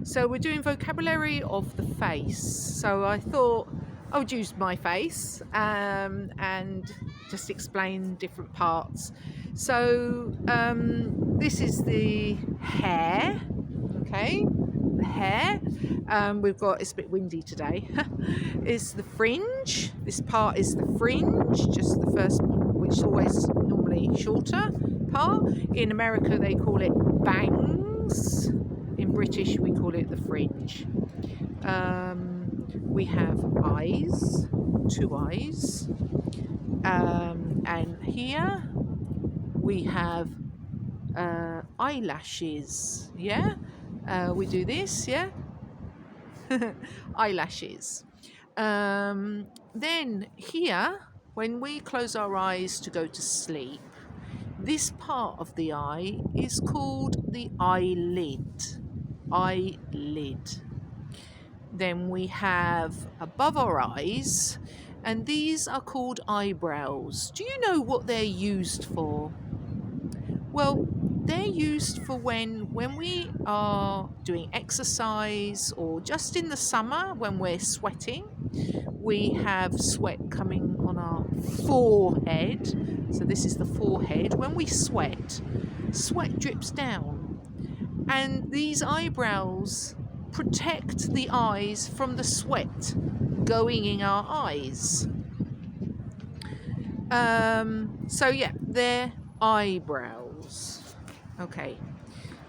So we're doing vocabulary of the face. So I thought I would use my face and just explain different parts. So this is the hair, okay? The hair. We've got, it's a bit windy today. Is the fringe. This part is the fringe, just the first, which is always normally shorter part. In America, they call it bangs. In British, we call it the fringe. We have eyes, 2 eyes, and here we have eyelashes. Yeah, we do this. Yeah, eyelashes. Then here, when we close our eyes to go to sleep, this part of the eye is called the eyelid. Eyelid. Then we have above our eyes, and these are called eyebrows. Do you know what they're used for? Well, they're used for when we are doing exercise, or just in the summer when we're sweating. We have sweat coming on our forehead. So this is the forehead. When we sweat drips down. And these eyebrows protect the eyes from the sweat going in our eyes. So yeah, they're eyebrows. Okay.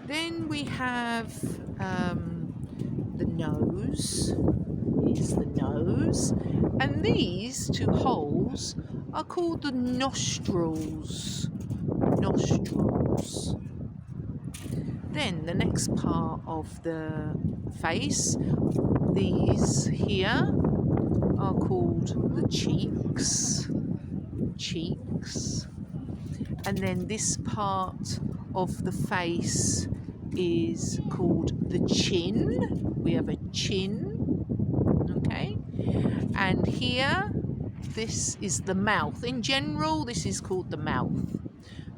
Then we have the nose. Here's the nose. And these 2 holes are called the nostrils. Nostrils. Then the next part of the face, these here are called the cheeks. Cheeks. And then this part of the face is called the chin. We have a chin. Okay. And here, this is the mouth. In general, this is called the mouth.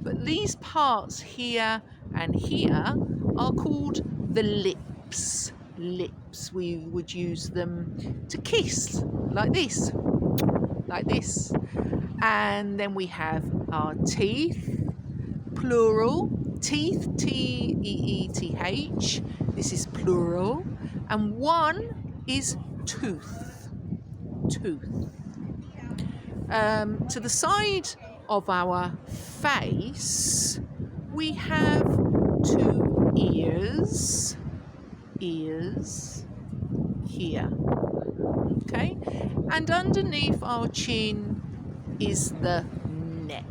But these parts here and here are called the lips. Lips. We would use them to kiss, like this. Like this. And then we have our teeth, plural. Teeth, T-E-E-T-H. This is plural. And 1 is tooth. Tooth. To the side of our face, we have 2 ears. Ears here. Okay? And underneath our chin is the neck.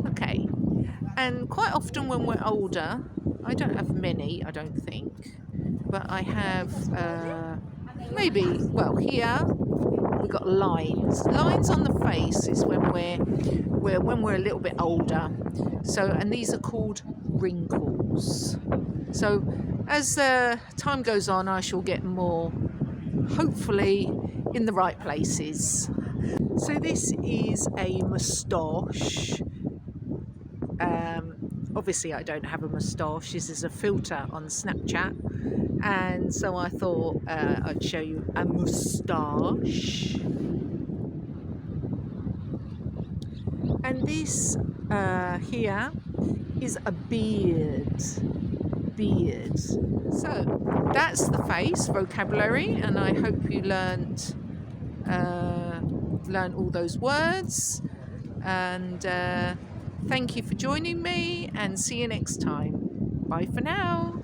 Okay. And quite often when we're older, I don't have many, I don't think, but I have maybe, well, here we've got lines. Lines on the face is when we're a little bit older. So, and these are called wrinkles. So as time goes on, I shall get more, hopefully, in the right places. So this is a moustache. Obviously I don't have a moustache. This is a filter on Snapchat, and so I thought I'd show you a moustache. And this here is a beard. Beard. So that's the face vocabulary, and I hope you learn all those words. And thank you for joining me, and see you next time. Bye for now.